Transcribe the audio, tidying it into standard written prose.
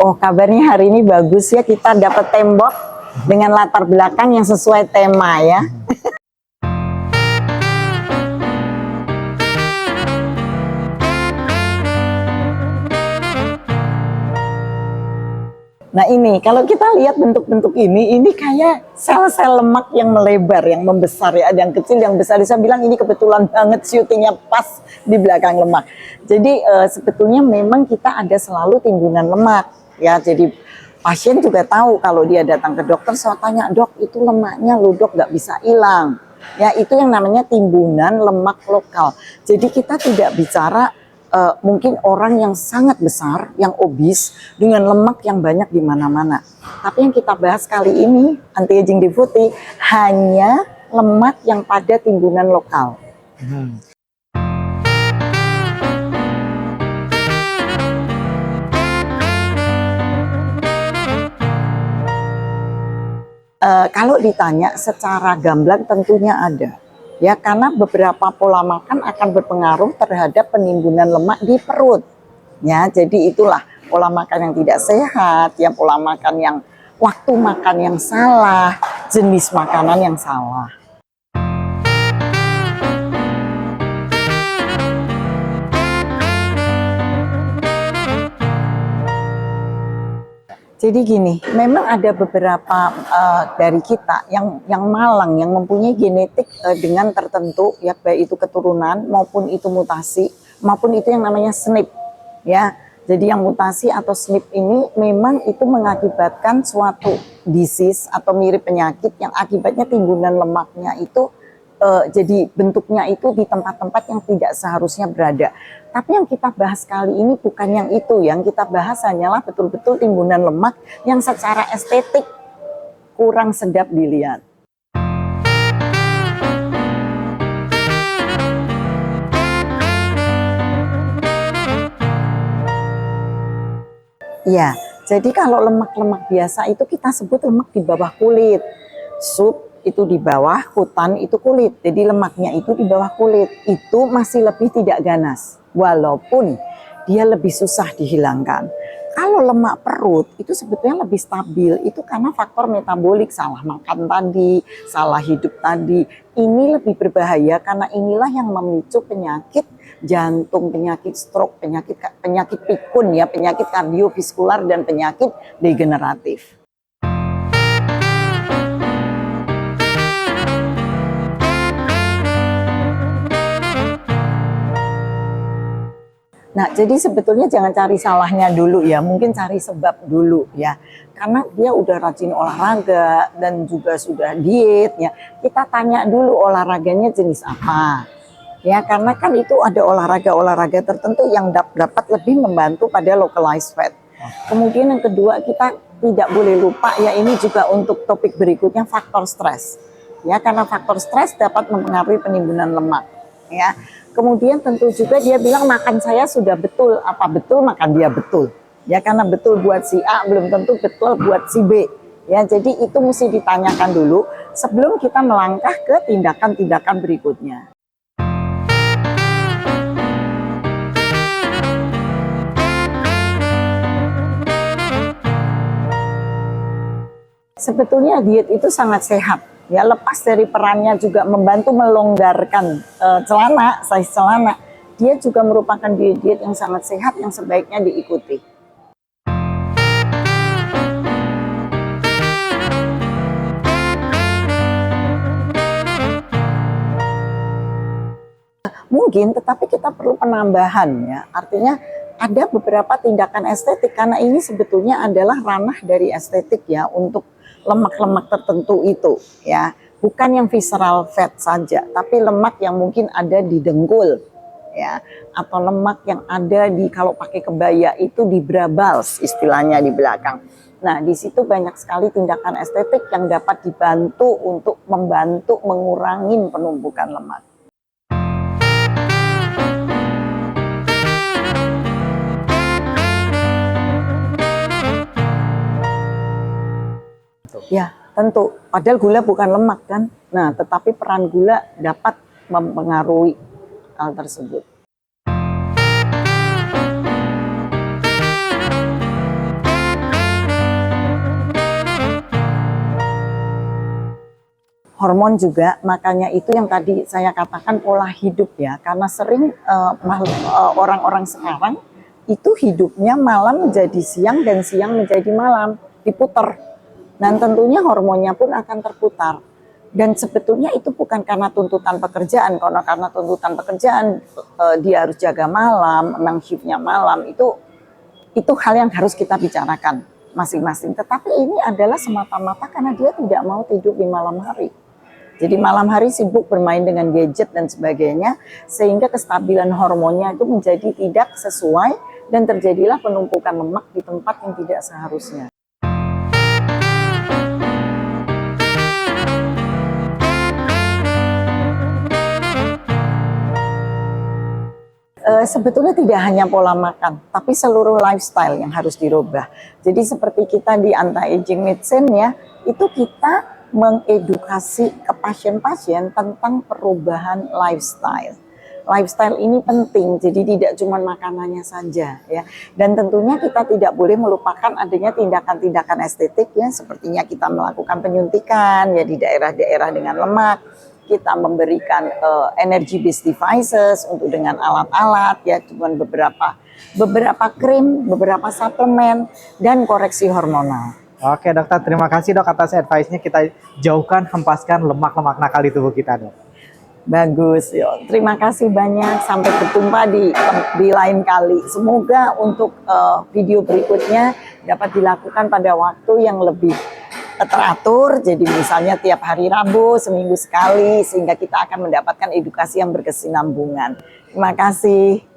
Oh, kabarnya hari ini bagus ya, kita dapat tembok dengan latar belakang yang sesuai tema ya. Nah ini, kalau kita lihat bentuk-bentuk ini kayak sel-sel lemak yang melebar, yang membesar ya. Ada yang kecil, yang besar. Saya bilang ini kebetulan banget syutingnya pas di belakang lemak. Jadi sebetulnya memang kita ada selalu timbunan lemak ya. Jadi pasien juga tahu kalau dia datang ke dokter, saya tanya, dok itu lemaknya loh dok, nggak bisa hilang. Ya itu yang namanya timbunan lemak lokal. Jadi kita tidak bicara mungkin orang yang sangat besar, yang obes dengan lemak yang banyak di mana-mana. Tapi yang kita bahas kali ini anti-aging Devote hanya lemak yang pada timbunan lokal. Kalau ditanya secara gamblang tentunya ada. Ya, karena beberapa pola makan akan berpengaruh terhadap penimbunan lemak di perut. Ya, jadi itulah pola makan yang tidak sehat, ya pola makan yang waktu makan yang salah, jenis makanan yang salah. Jadi gini, memang ada beberapa dari kita yang malang, yang mempunyai genetik dengan tertentu, ya baik itu keturunan maupun itu mutasi, maupun itu yang namanya SNP, ya. Jadi yang mutasi atau SNP ini memang itu mengakibatkan suatu disease atau mirip penyakit yang akibatnya timbunan lemaknya itu jadi bentuknya itu di tempat-tempat yang tidak seharusnya berada. Tapi yang kita bahas kali ini bukan yang itu, yang kita bahas hanyalah betul-betul timbunan lemak yang secara estetik kurang sedap dilihat. Ya, jadi kalau lemak-lemak biasa itu kita sebut lemak di bawah kulit. Sup itu di bawah, kutan itu kulit. Jadi lemaknya itu di bawah kulit. Itu masih lebih tidak ganas. Walaupun dia lebih susah dihilangkan. Kalau lemak perut itu sebetulnya lebih stabil. Itu karena faktor metabolik, salah makan tadi, salah hidup tadi. Ini lebih berbahaya karena inilah yang memicu penyakit jantung, penyakit stroke, penyakit pikun ya, penyakit kardiovaskular dan penyakit degeneratif. Nah, jadi sebetulnya jangan cari salahnya dulu ya, mungkin cari sebab dulu ya. Karena dia udah rajin olahraga dan juga sudah diet ya. Kita tanya dulu olahraganya jenis apa. Ya, karena kan itu ada olahraga-olahraga tertentu yang dapat lebih membantu pada localized fat. Kemudian yang kedua, kita tidak boleh lupa ya, ini juga untuk topik berikutnya, faktor stres. Ya, karena faktor stres dapat mempengaruhi penimbunan lemak ya. Kemudian tentu juga dia bilang makan saya sudah betul, apa betul makan dia betul. Ya karena betul buat si A belum tentu betul buat si B. Ya jadi itu mesti ditanyakan dulu sebelum kita melangkah ke tindakan-tindakan berikutnya. Sebetulnya diet itu sangat sehat. Ya lepas dari perannya juga membantu melonggarkan size celana, dia juga merupakan diet yang sangat sehat yang sebaiknya diikuti. Mungkin, tetapi kita perlu penambahan ya. Artinya ada beberapa tindakan estetik karena ini sebetulnya adalah ranah dari estetik ya untuk lemak-lemak tertentu itu ya, bukan yang visceral fat saja, tapi lemak yang mungkin ada di dengkul ya, atau lemak yang ada di, kalau pakai kebaya itu di brabals istilahnya di belakang. Nah di situ banyak sekali tindakan estetik yang dapat dibantu untuk membantu mengurangi penumpukan lemak. Ya, tentu. Padahal gula bukan lemak kan. Nah, tetapi peran gula dapat mempengaruhi hal tersebut. hormon juga, makanya itu yang tadi saya katakan pola hidup ya, karena sering orang-orang sekarang itu hidupnya malam menjadi siang dan siang menjadi malam, diputar. Dan tentunya hormonnya pun akan terputar. Dan sebetulnya itu bukan karena tuntutan pekerjaan, karena tuntutan pekerjaan dia harus jaga malam, memang shiftnya malam, itu hal yang harus kita bicarakan masing-masing. Tetapi ini adalah semata-mata karena dia tidak mau tidur di malam hari. Jadi malam hari sibuk bermain dengan gadget dan sebagainya, sehingga kestabilan hormonnya itu menjadi tidak sesuai dan terjadilah penumpukan lemak di tempat yang tidak seharusnya. Sebetulnya tidak hanya pola makan, tapi seluruh lifestyle yang harus dirubah. Jadi seperti kita di anti-aging medicine ya, itu kita mengedukasi ke pasien-pasien tentang perubahan lifestyle. Lifestyle ini penting, jadi tidak cuma makanannya saja ya. Dan tentunya kita tidak boleh melupakan adanya tindakan-tindakan estetik ya, sepertinya kita melakukan penyuntikan ya di daerah-daerah dengan lemak. Kita memberikan energy based devices untuk dengan alat-alat ya, cuman beberapa krim, beberapa suplemen dan koreksi hormonal. Oke dokter, terima kasih dok atas advice-nya. Kita jauhkan, hempaskan lemak-lemak nakal di tubuh kita dok. Bagus, yo. Terima kasih banyak. Sampai berjumpa di lain kali. Semoga untuk video berikutnya dapat dilakukan pada waktu yang lebih teratur. Jadi misalnya tiap hari Rabu, seminggu sekali, sehingga kita akan mendapatkan edukasi yang berkesinambungan. Terima kasih.